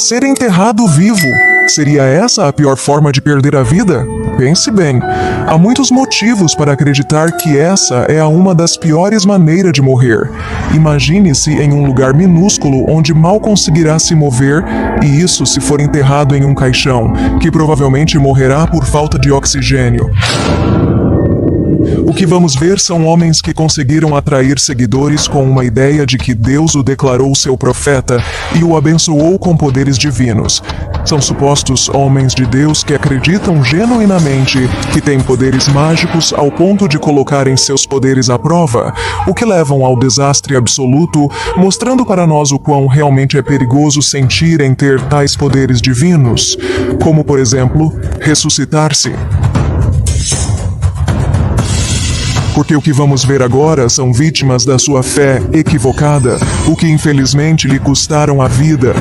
Ser enterrado vivo. Seria essa a pior forma de perder a vida? Pense bem. Há muitos motivos para acreditar que essa é uma das piores maneiras de morrer. Imagine-se em um lugar minúsculo onde mal conseguirá se mover, e isso se for enterrado em um caixão, que provavelmente morrerá por falta de oxigênio. O que vamos ver são homens que conseguiram atrair seguidores com uma ideia de que Deus o declarou seu profeta e o abençoou com poderes divinos. São supostos homens de Deus que acreditam genuinamente que têm poderes mágicos ao ponto de colocarem seus poderes à prova, o que levam ao desastre absoluto, mostrando para nós o quão realmente é perigoso sentir em ter tais poderes divinos, como, por exemplo, ressuscitar-se. Porque o que vamos ver agora são vítimas da sua fé equivocada, o que infelizmente lhe custaram a vida.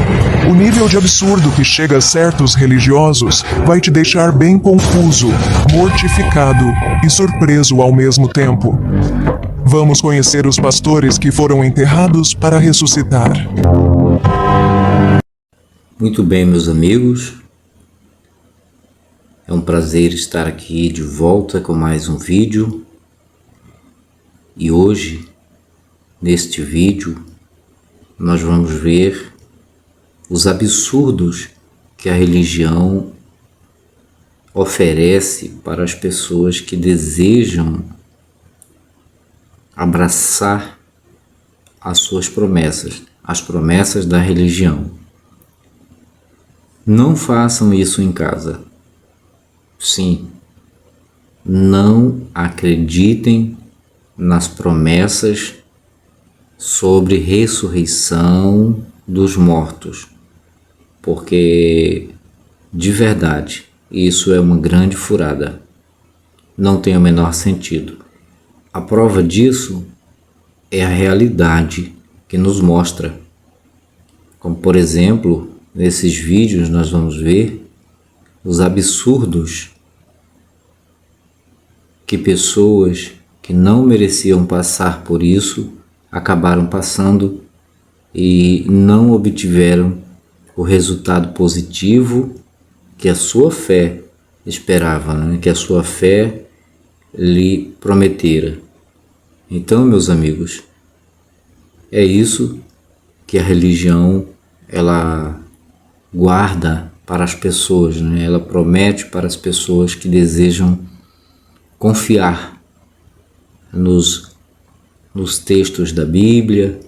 O nível de absurdo que chega a certos religiosos vai te deixar bem confuso, mortificado e surpreso ao mesmo tempo. Vamos conhecer os pastores que foram enterrados para ressuscitar. Muito bem, meus amigos. É um prazer estar aqui de volta com mais um vídeo. E hoje, neste vídeo, nós vamos ver os absurdos que a religião oferece para as pessoas que desejam abraçar as suas promessas, as promessas da religião. Não façam isso em casa. Sim, não acreditem nas promessas sobre ressurreição dos mortos, porque, de verdade, isso é uma grande furada. Não tem o menor sentido. A prova disso é a realidade que nos mostra. Como, por exemplo, nesses vídeos nós vamos ver os absurdos que pessoas que não mereciam passar por isso, acabaram passando e não obtiveram o resultado positivo que a sua fé esperava, né? Que a sua fé lhe prometera. Então, meus amigos, é isso que a religião ela guarda para as pessoas, né? Ela promete para as pessoas que desejam confiar nos textos da Bíblia,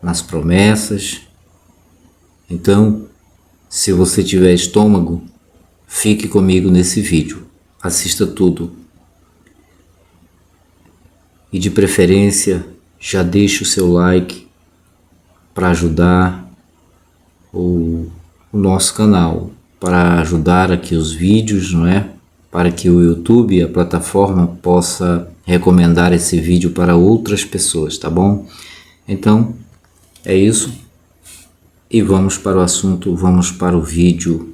nas promessas. Então, se você tiver estômago, fique comigo nesse vídeo, assista tudo. E de preferência, já deixe o seu like para ajudar o nosso canal, para ajudar aqui os vídeos, não é? Para que o YouTube, a plataforma, possa recomendar esse vídeo para outras pessoas, tá bom? Então, é isso. E vamos para o assunto, vamos para o vídeo.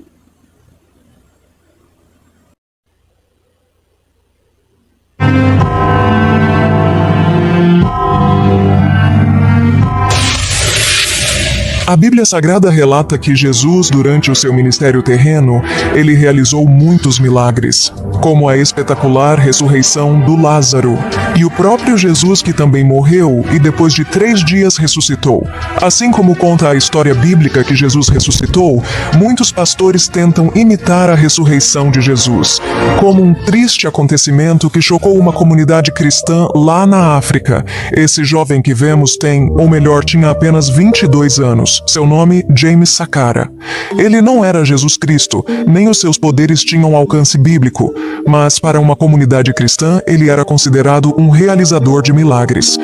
A Bíblia Sagrada relata que Jesus, durante o seu ministério terreno, ele realizou muitos milagres, como a espetacular ressurreição do Lázaro, e o próprio Jesus que também morreu e depois de 3 dias ressuscitou. Assim como conta a história bíblica que Jesus ressuscitou, muitos pastores tentam imitar a ressurreição de Jesus, como um triste acontecimento que chocou uma comunidade cristã lá na África. Esse jovem que vemos tem, ou melhor, tinha apenas 22 anos. Seu nome, James Sakara. Ele não era Jesus Cristo, nem os seus poderes tinham alcance bíblico, mas para uma comunidade cristã ele era considerado um realizador de milagres.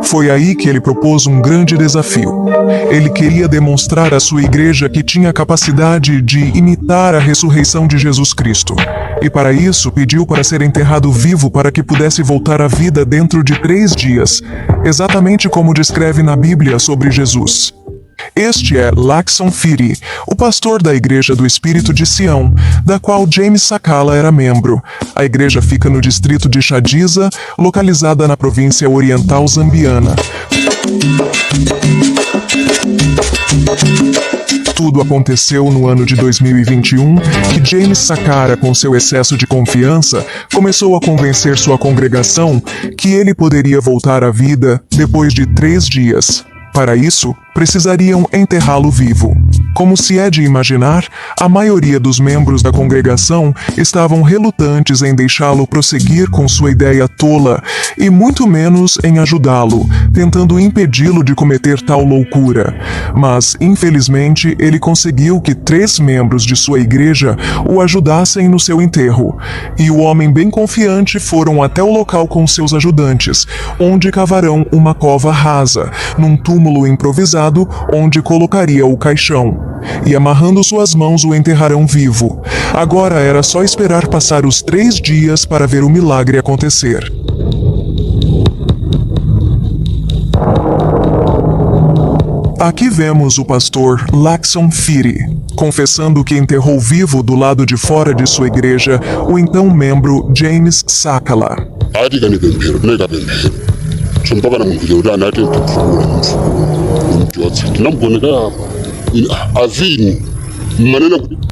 Foi aí que ele propôs um grande desafio. Ele queria demonstrar à sua igreja que tinha capacidade de imitar a ressurreição de Jesus Cristo. E para isso pediu para ser enterrado vivo para que pudesse voltar à vida dentro de 3 dias, exatamente como descreve na Bíblia sobre Jesus. Este é Lakson Firi, o pastor da Igreja do Espírito de Sião, da qual James Sakala era membro. A igreja fica no distrito de Chadiza, localizada na província oriental zambiana. Tudo aconteceu no ano de 2021, que James Sakara, com seu excesso de confiança, começou a convencer sua congregação que ele poderia voltar à vida depois de 3 dias. Para isso, precisariam enterrá-lo vivo. Como se é de imaginar, a maioria dos membros da congregação estavam relutantes em deixá-lo prosseguir com sua ideia tola e muito menos em ajudá-lo, tentando impedi-lo de cometer tal loucura. Mas, infelizmente, ele conseguiu que 3 membros de sua igreja o ajudassem no seu enterro. E o homem bem confiante foram até o local com seus ajudantes, onde cavarão uma cova rasa, num túmulo improvisado onde colocaria o caixão. E amarrando suas mãos o enterrarão vivo. Agora era só esperar passar os 3 dias para ver o milagre acontecer. Aqui vemos o pastor Lakson Firi, confessando que enterrou vivo do lado de fora de sua igreja o então membro James Sakala.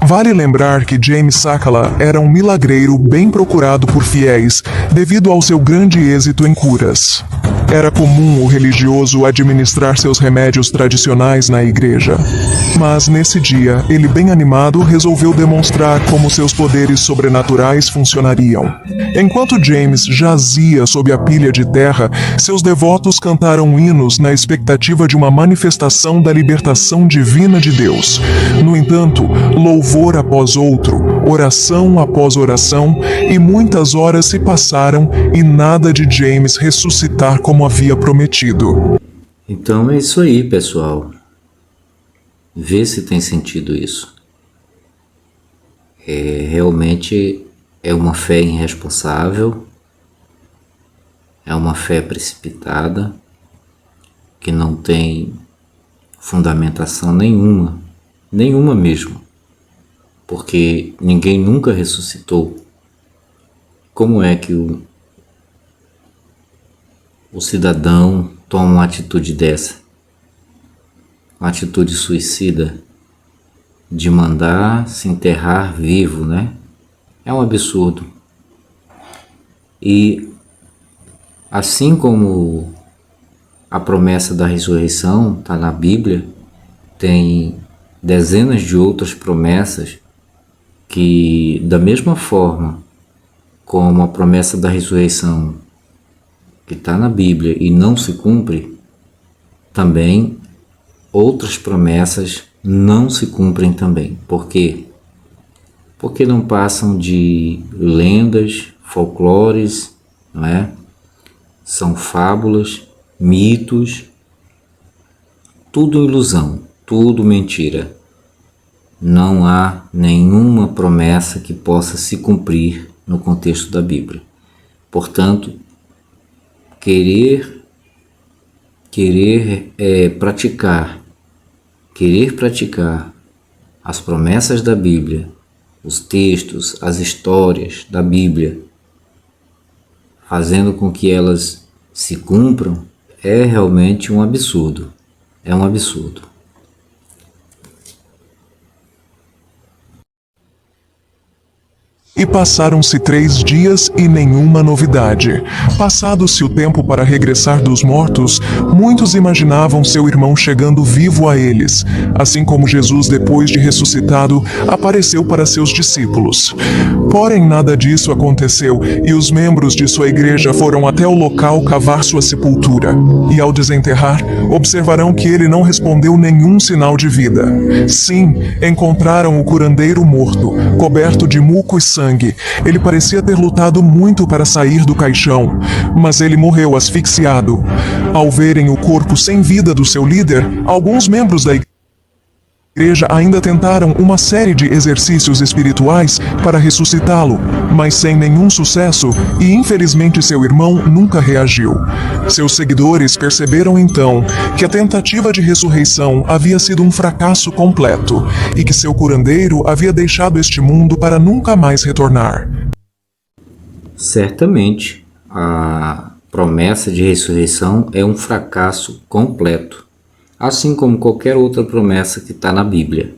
Vale lembrar que James Sakala era um milagreiro bem procurado por fiéis devido ao seu grande êxito em curas. Era comum o religioso administrar seus remédios tradicionais na igreja. Mas nesse dia, ele bem animado resolveu demonstrar como seus poderes sobrenaturais funcionariam. Enquanto James jazia sob a pilha de terra, seus devotos cantaram hinos na expectativa de uma manifestação da libertação divina de Deus. No entanto, louvor após outro, oração após oração, e muitas horas se passaram e nada de James ressuscitar como havia prometido. Então é isso aí, pessoal. Vê se tem sentido isso. Realmente é uma fé irresponsável, é uma fé precipitada, que não tem fundamentação nenhuma mesmo, porque ninguém nunca ressuscitou. Como é que o cidadão toma uma atitude dessa? Uma atitude suicida de mandar se enterrar vivo, né? É um absurdo. E assim como a promessa da ressurreição está na Bíblia, tem dezenas de outras promessas que, da mesma forma como a promessa da ressurreição que está na Bíblia e não se cumpre, também outras promessas não se cumprem também. Por quê? Porque não passam de lendas, folclores, não é? São fábulas, mitos, tudo ilusão, tudo mentira. Não há nenhuma promessa que possa se cumprir no contexto da Bíblia. Portanto, querer praticar as promessas da Bíblia, os textos, as histórias da Bíblia, fazendo com que elas se cumpram, é realmente um absurdo. É um absurdo. E passaram-se 3 dias e nenhuma novidade. Passado-se o tempo para regressar dos mortos, muitos imaginavam seu irmão chegando vivo a eles, assim como Jesus, depois de ressuscitado, apareceu para seus discípulos. Porém, nada disso aconteceu, e os membros de sua igreja foram até o local cavar sua sepultura. E ao desenterrar, observarão que ele não respondeu nenhum sinal de vida. Sim, encontraram o curandeiro morto, coberto de muco e sangue. Ele parecia ter lutado muito para sair do caixão, mas ele morreu asfixiado. Ao verem o corpo sem vida do seu líder, alguns membros da igreja ainda tentaram uma série de exercícios espirituais para ressuscitá-lo, mas sem nenhum sucesso, e infelizmente seu irmão nunca reagiu. Seus seguidores perceberam então que a tentativa de ressurreição havia sido um fracasso completo e que seu curandeiro havia deixado este mundo para nunca mais retornar. Certamente, a promessa de ressurreição é um fracasso completo. assim como qualquer outra promessa que está na Bíblia.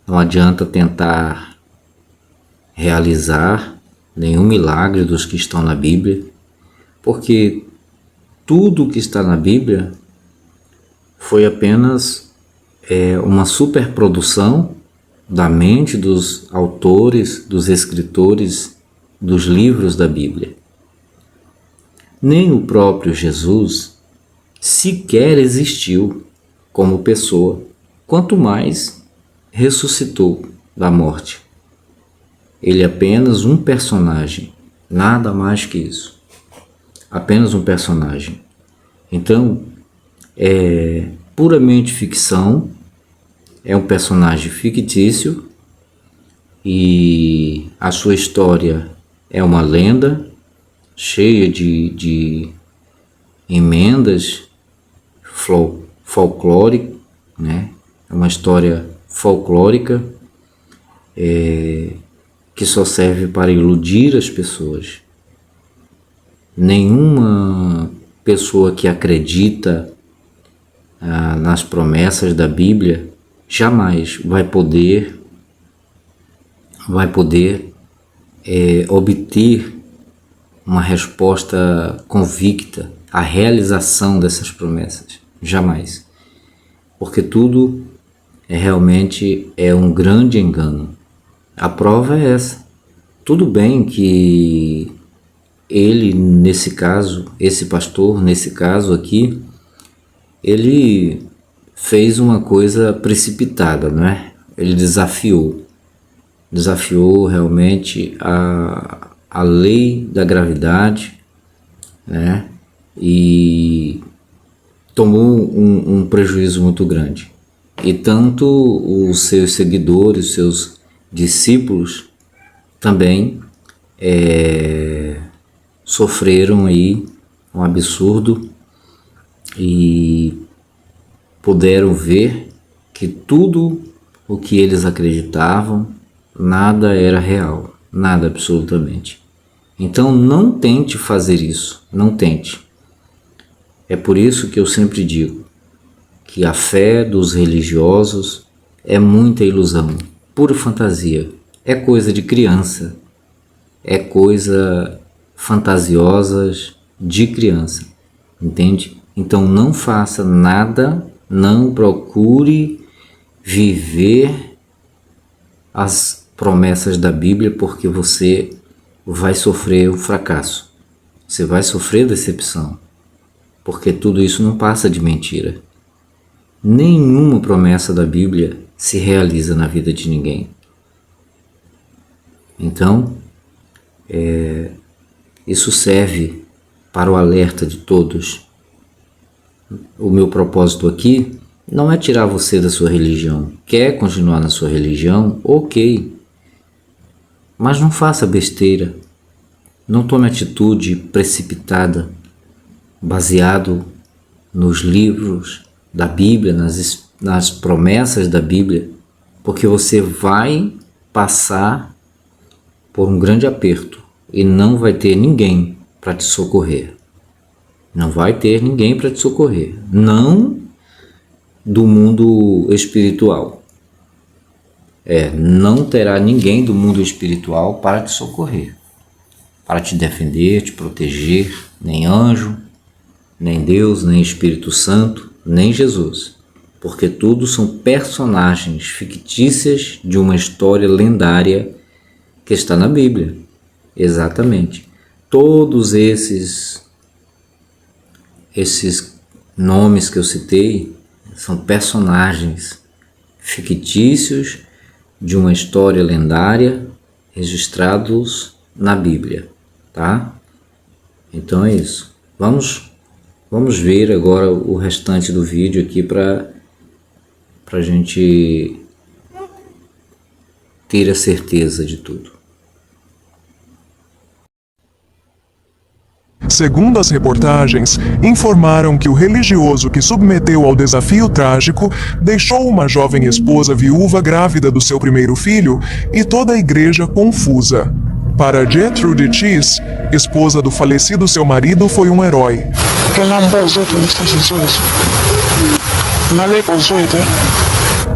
Não adianta tentar realizar nenhum milagre dos que estão na Bíblia, porque tudo que está na Bíblia foi apenas uma superprodução da mente dos autores, dos escritores dos livros da Bíblia. Nem o próprio Jesus sequer existiu como pessoa, quanto mais ressuscitou da morte. Ele é apenas um personagem, nada mais que isso. Apenas um personagem. Então, é puramente ficção, é um personagem fictício e a sua história é uma lenda cheia de emendas folclóricas, né? É uma história folclórica que só serve para iludir as pessoas. Nenhuma pessoa que acredita nas promessas da Bíblia jamais vai poder obter uma resposta convicta à realização dessas promessas. Jamais. Porque tudo realmente é um grande engano. A prova é essa. Tudo bem que ele, nesse caso, esse pastor, nesse caso aqui, ele fez uma coisa precipitada, não é? Ele desafiou realmente a lei da gravidade, né? E tomou um prejuízo muito grande. E tanto os seus seguidores, os seus discípulos também sofreram aí um absurdo e puderam ver que tudo o que eles acreditavam, nada era real, nada absolutamente. Então não tente fazer isso, não tente. É por isso que eu sempre digo que a fé dos religiosos é muita ilusão, pura fantasia, é coisa de criança, é coisa fantasiosas de criança, entende? Então não faça nada, não procure viver as promessas da Bíblia, porque você vai sofrer o fracasso, você vai sofrer decepção, porque tudo isso não passa de mentira. Nenhuma promessa da Bíblia se realiza na vida de ninguém. Então, isso serve para o alerta de todos. O meu propósito aqui não é tirar você da sua religião. Quer continuar na sua religião? Ok. Mas não faça besteira. Não tome atitude precipitada, baseado nos livros da Bíblia, nas promessas da Bíblia, porque você vai passar por um grande aperto e não vai ter ninguém para te socorrer. Não vai ter ninguém para te socorrer. Não do mundo espiritual. Não terá ninguém do mundo espiritual para te socorrer, para te defender, te proteger, nem anjo, nem Deus, nem Espírito Santo, nem Jesus, porque tudo são personagens fictícias de uma história lendária que está na Bíblia. Exatamente. Todos esses nomes que eu citei são personagens fictícios de uma história lendária registrados na Bíblia, tá? Então é isso. Vamos ver agora o restante do vídeo aqui para a gente ter a certeza de tudo. Segundo as reportagens, informaram que o religioso que submeteu ao desafio trágico deixou uma jovem esposa viúva grávida do seu primeiro filho e toda a igreja confusa. Para Gertrude Cheese, esposa do falecido seu marido, foi um herói.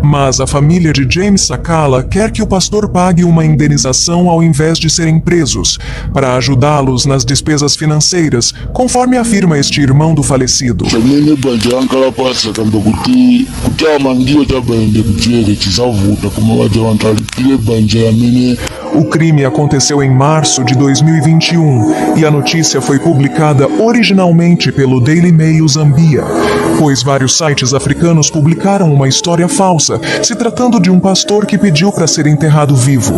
Mas a família de James Sakala quer que o pastor pague uma indenização ao invés de serem presos, para ajudá-los nas despesas financeiras, conforme afirma este irmão do falecido. O crime aconteceu em março de 2021 e a notícia foi publicada originalmente pelo Daily Mail Zambia, pois vários sites africanos publicaram uma história falsa, se tratando de um pastor que pediu para ser enterrado vivo.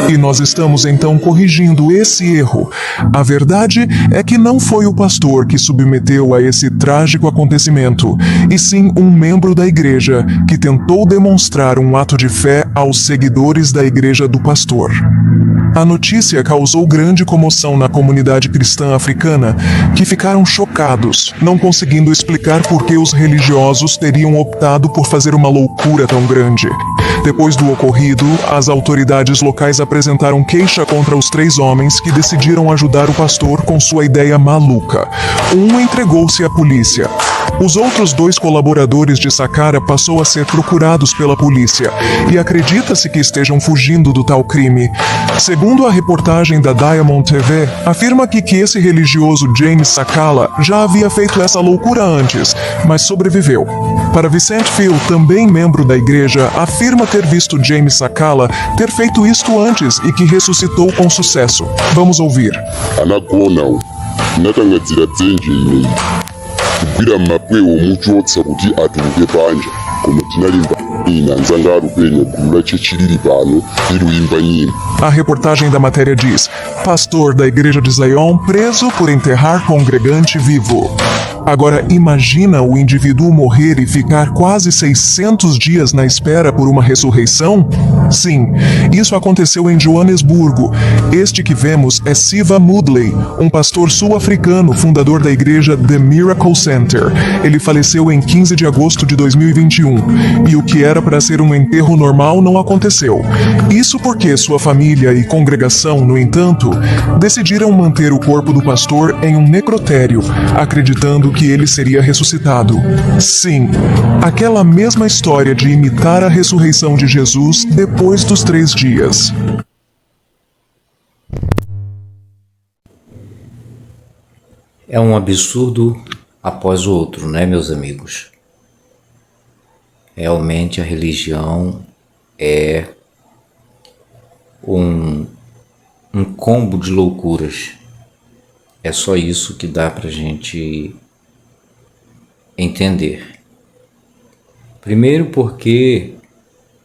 E nós estamos então corrigindo esse erro. A verdade é que não foi o pastor que submeteu a esse trágico acontecimento, e sim um membro da igreja que tentou demonstrar um ato de fé aos seguidores da igreja do pastor. A notícia causou grande comoção na comunidade cristã africana, que ficaram chocados, não conseguindo explicar por que os religiosos teriam optado por fazer uma loucura tão grande. Depois do ocorrido, as autoridades locais apresentaram queixa contra os 3 homens que decidiram ajudar o pastor com sua ideia maluca. Um entregou-se à polícia. Os outros 2 colaboradores de Sakara passou a ser procurados pela polícia e acredita-se que estejam fugindo do tal crime. Segundo a reportagem da Diamond TV, afirma que esse religioso James Sakala já havia feito essa loucura antes, mas sobreviveu. Para Vicente Phil, também membro da igreja, afirma ter visto James Sakala ter feito isto antes e que ressuscitou com sucesso. Vamos ouvir. kubwira mapwe omuntu otsakuti atuluke panja kono tinalimba ina nzanga rupenya kulula chechiriri pano iruimba nyimbo. A reportagem da matéria diz: pastor da igreja de Zion preso por enterrar congregante vivo. Agora imagina o indivíduo morrer e ficar quase 600 dias na espera por uma ressurreição? Sim, isso aconteceu em Joanesburgo. Este que vemos é Siva Moodley, um pastor sul-africano, fundador da igreja The Miracle Center. Ele faleceu em 15 de agosto de 2021, e o que era para ser um enterro normal não aconteceu. Isso porque sua família e congregação, no entanto, decidiram manter o corpo do pastor em um necrotério, acreditando que ele seria ressuscitado. Sim, aquela mesma história de imitar a ressurreição de Jesus depois dos 3 dias. É um absurdo após o outro, né, meus amigos? Realmente a religião é um combo de loucuras. É só isso que dá pra gente entender. Primeiro porque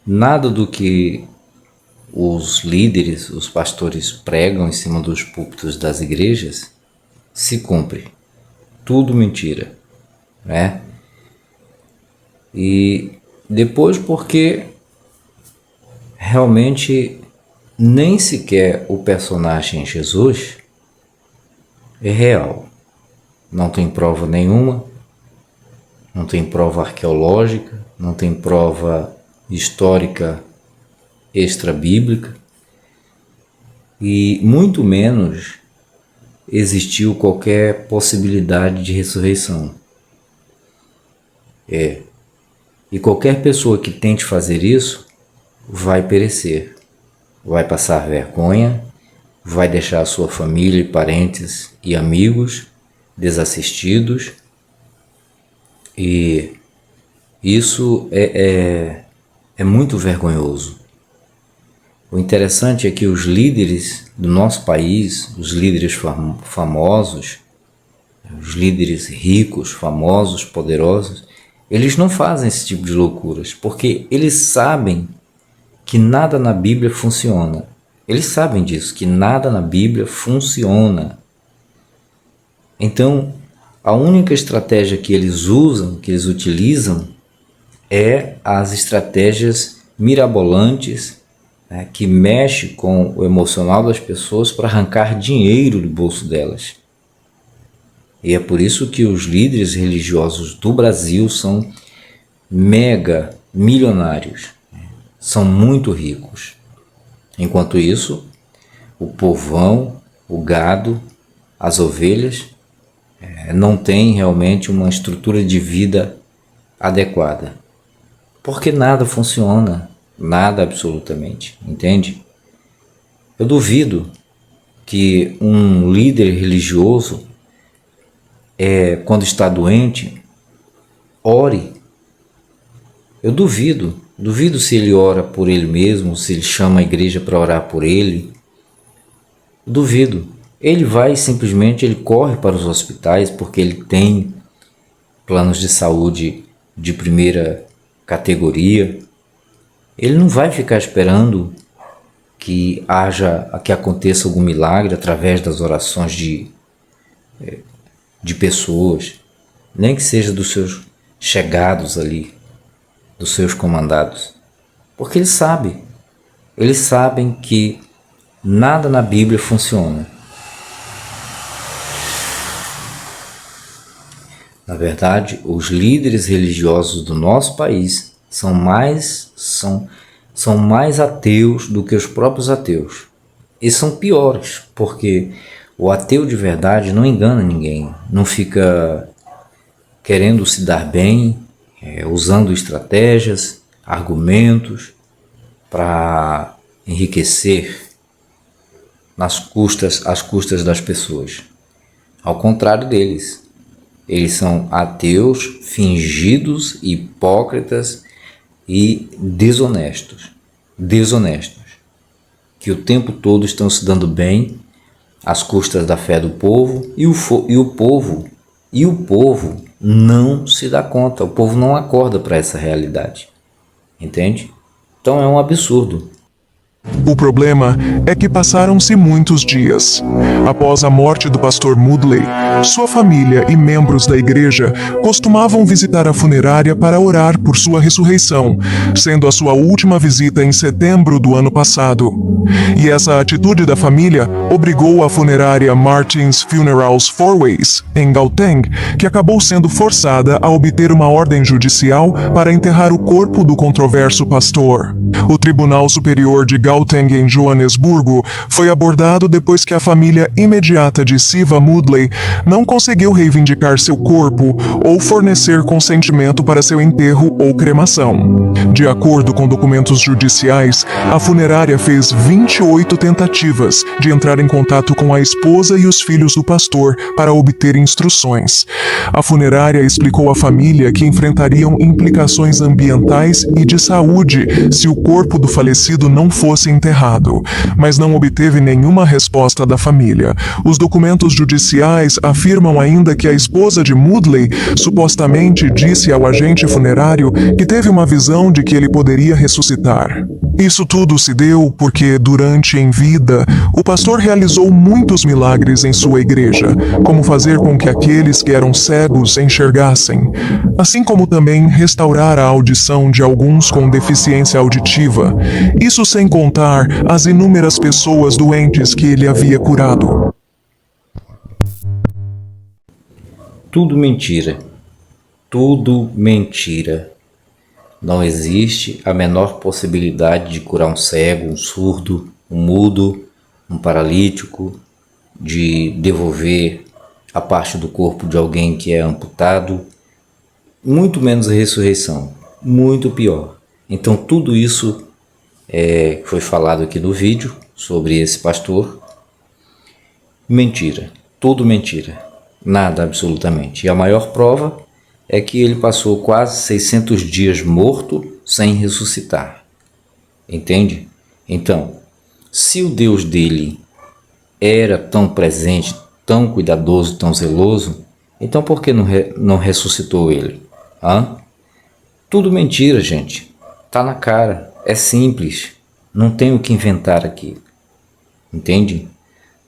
nada do que os líderes, os pastores pregam em cima dos púlpitos das igrejas se cumpre. Tudo mentira, né? E depois porque realmente nem sequer o personagem Jesus é real. Não tem prova nenhuma, não tem prova arqueológica, não tem prova histórica extra-bíblica e muito menos existiu qualquer possibilidade de ressurreição. E qualquer pessoa que tente fazer isso vai perecer, vai passar vergonha, vai deixar a sua família, parentes e amigos desassistidos, e isso é muito vergonhoso. O interessante é que os líderes do nosso país, os líderes famosos, os líderes ricos, famosos, poderosos, eles não fazem esse tipo de loucuras, porque eles sabem que nada na Bíblia funciona. Eles sabem disso, que nada na Bíblia funciona. Então, a única estratégia que eles usam, que eles utilizam, é as estratégias mirabolantes, né, que mexe com o emocional das pessoas para arrancar dinheiro do bolso delas. E é por isso que os líderes religiosos do Brasil são mega milionários, são muito ricos. Enquanto isso, o povão, o gado, as ovelhas não têm realmente uma estrutura de vida adequada. Porque nada funciona, nada absolutamente, entende? Eu duvido que um líder religioso, quando está doente, ore. Eu duvido se ele ora por ele mesmo, se ele chama a igreja para orar por ele. Duvido. Ele vai simplesmente, ele corre para os hospitais porque ele tem planos de saúde de primeira categoria. Ele não vai ficar esperando que aconteça algum milagre através das orações de pessoas, nem que seja dos seus chegados ali, dos seus comandados, porque eles sabem que nada na Bíblia funciona. Na verdade, os líderes religiosos do nosso país são mais ateus do que os próprios ateus. E são piores, porque o ateu de verdade não engana ninguém, não fica querendo se dar bem, usando estratégias, argumentos para enriquecer às custas das pessoas. Ao contrário deles. Eles são ateus, fingidos, hipócritas e desonestos, que o tempo todo estão se dando bem às custas da fé do povo e o povo não se dá conta, o povo não acorda para essa realidade, entende? Então é um absurdo. O problema é que passaram-se muitos dias. Após a morte do pastor Moodley, sua família e membros da igreja costumavam visitar a funerária para orar por sua ressurreição, sendo a sua última visita em setembro do ano passado. E essa atitude da família obrigou a funerária Martins Funerals Fourways, em Gauteng, que acabou sendo forçada a obter uma ordem judicial para enterrar o corpo do controverso pastor. O Tribunal Superior de Gauteng, em Joanesburgo, foi abordado depois que a família imediata de Siva Moodley não conseguiu reivindicar seu corpo ou fornecer consentimento para seu enterro ou cremação. De acordo com documentos judiciais, a funerária fez 28 tentativas de entrar em contato com a esposa e os filhos do pastor para obter instruções. A funerária explicou à família que enfrentariam implicações ambientais e de saúde se o corpo do falecido não fosse enterrado, mas não obteve nenhuma resposta da família. Os documentos judiciais afirmam ainda que a esposa de Moodley supostamente disse ao agente funerário que teve uma visão de que ele poderia ressuscitar. Isso tudo se deu porque, durante em vida, o pastor realizou muitos milagres em sua igreja, como fazer com que aqueles que eram cegos enxergassem, assim como também restaurar a audição de alguns com deficiência auditiva, isso sem contar as inúmeras pessoas doentes que ele havia curado. Tudo mentira. Tudo mentira. Não existe a menor possibilidade de curar um cego, um surdo, um mudo, um paralítico, de devolver a parte do corpo de alguém que é amputado, muito menos a ressurreição, muito pior. Então tudo isso foi falado aqui no vídeo sobre esse pastor. Mentira, tudo mentira, nada absolutamente. E a maior prova é que ele passou quase 600 dias morto sem ressuscitar. Entende? Então, se o Deus dele era tão presente, tão cuidadoso, tão zeloso, então por que não ressuscitou ele? Tudo mentira, gente. Tá na cara. É simples. Não tem o que inventar aqui. Entende?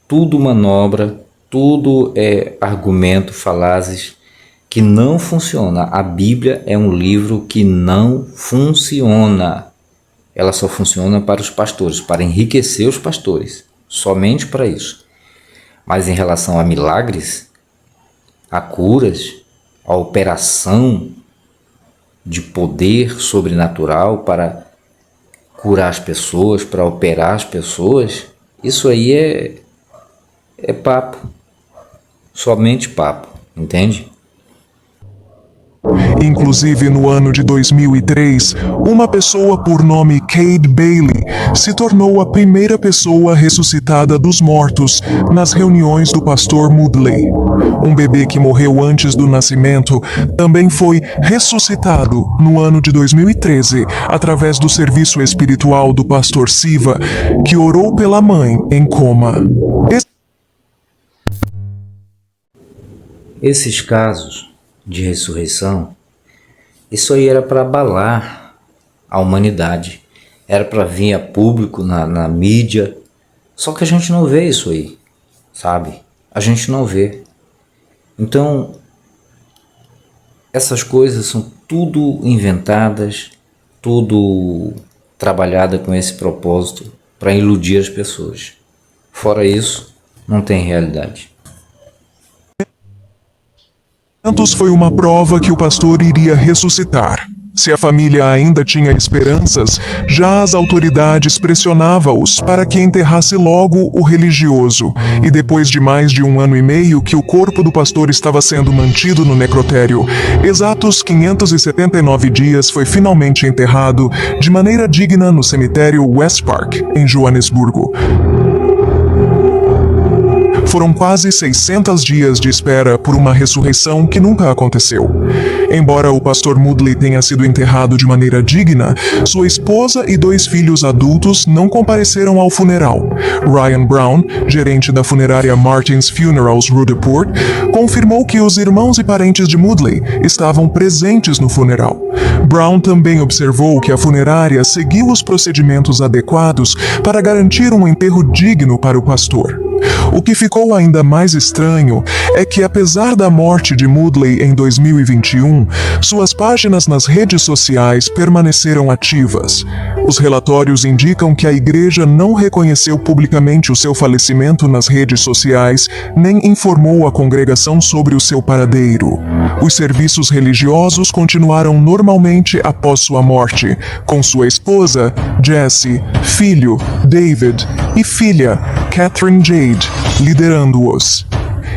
Tudo manobra, tudo é argumento, falácias que não funciona. A Bíblia é um livro que não funciona. Ela só funciona para os pastores, para enriquecer os pastores. Somente para isso. Mas em relação a milagres, a curas, a operação de poder sobrenatural para curar as pessoas, para operar as pessoas, isso aí é papo. Somente papo, entende? Inclusive, no ano de 2003, uma pessoa por nome Cade Bailey se tornou a primeira pessoa ressuscitada dos mortos nas reuniões do pastor Moodley. Um bebê que morreu antes do nascimento também foi ressuscitado no ano de 2013 através do serviço espiritual do pastor Siva, que orou pela mãe em coma. Esses casos de ressurreição, isso aí era para abalar a humanidade, era para vir a público na mídia, só que a gente não vê isso aí, sabe? A gente não vê. Então, essas coisas são tudo inventadas, tudo trabalhada com esse propósito para iludir as pessoas. Fora isso, não tem realidade. Foi uma prova que o pastor iria ressuscitar. Se a família ainda tinha esperanças, já as autoridades pressionavam-os para que enterrasse logo o religioso. E depois de mais de 1 ano e meio que o corpo do pastor estava sendo mantido no necrotério, exatos 579 dias foi finalmente enterrado de maneira digna no cemitério West Park, em Joanesburgo. Foram quase 600 dias de espera por uma ressurreição que nunca aconteceu. Embora o pastor Moodley tenha sido enterrado de maneira digna, sua esposa e 2 filhos adultos não compareceram ao funeral. Ryan Brown, gerente da funerária Martin's Funerals Rutherford, confirmou que os irmãos e parentes de Moodley estavam presentes no funeral. Brown também observou que a funerária seguiu os procedimentos adequados para garantir um enterro digno para o pastor. O que ficou ainda mais estranho é que, apesar da morte de Moodley em 2021, suas páginas nas redes sociais permaneceram ativas. Os relatórios indicam que a igreja não reconheceu publicamente o seu falecimento nas redes sociais, nem informou a congregação sobre o seu paradeiro. Os serviços religiosos continuaram normalmente após sua morte, com sua esposa, Jessie, filho, David, e filha, Catherine Jade, liderando-os.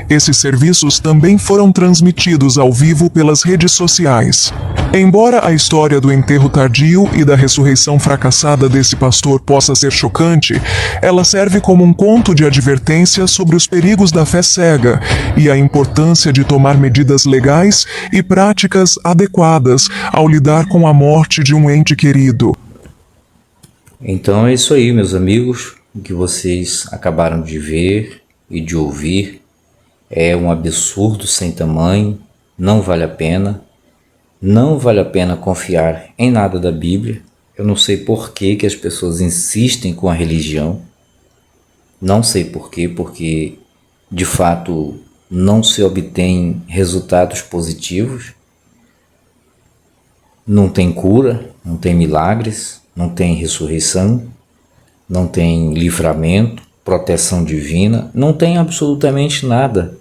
Esses serviços também foram transmitidos ao vivo pelas redes sociais. Embora a história do enterro tardio e da ressurreição fracassada desse pastor possa ser chocante, ela serve como um conto de advertência sobre os perigos da fé cega e a importância de tomar medidas legais e práticas adequadas ao lidar com a morte de um ente querido. Então é isso aí, meus amigos. O que vocês acabaram de ver e de ouvir é um absurdo sem tamanho, não vale a pena. Não vale a pena confiar em nada da Bíblia. Eu não sei por que as pessoas insistem com a religião. Não sei por quê, porque de fato não se obtém resultados positivos. Não tem cura, não tem milagres, não tem ressurreição, não tem livramento, proteção divina, não tem absolutamente nada.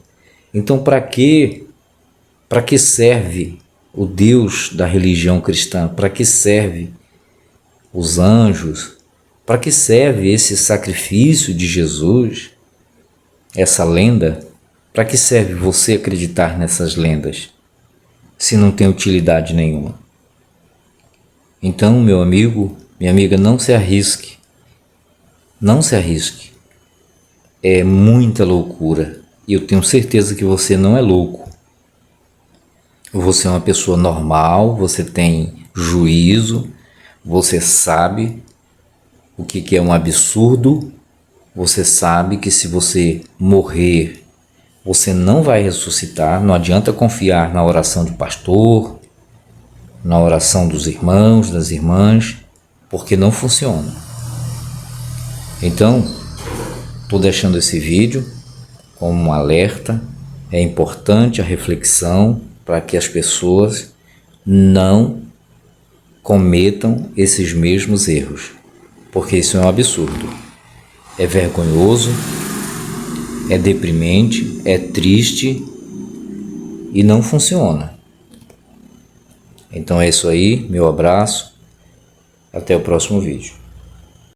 Então para que serve o Deus da religião cristã? Para que serve os anjos? Para que serve esse sacrifício de Jesus? Essa lenda? Para que serve você acreditar nessas lendas, se não tem utilidade nenhuma? Então, meu amigo, minha amiga, não se arrisque. Não se arrisque. É muita loucura. E eu tenho certeza que você não é louco. Você é uma pessoa normal, você tem juízo, você sabe o que é um absurdo, você sabe que se você morrer, você não vai ressuscitar. Não adianta confiar na oração do pastor, na oração dos irmãos, das irmãs, porque não funciona. Então, estou deixando esse vídeo como um alerta. É importante a reflexão para que as pessoas não cometam esses mesmos erros, porque isso é um absurdo, é vergonhoso, é deprimente, é triste e não funciona. Então é isso aí, meu abraço, até o próximo vídeo.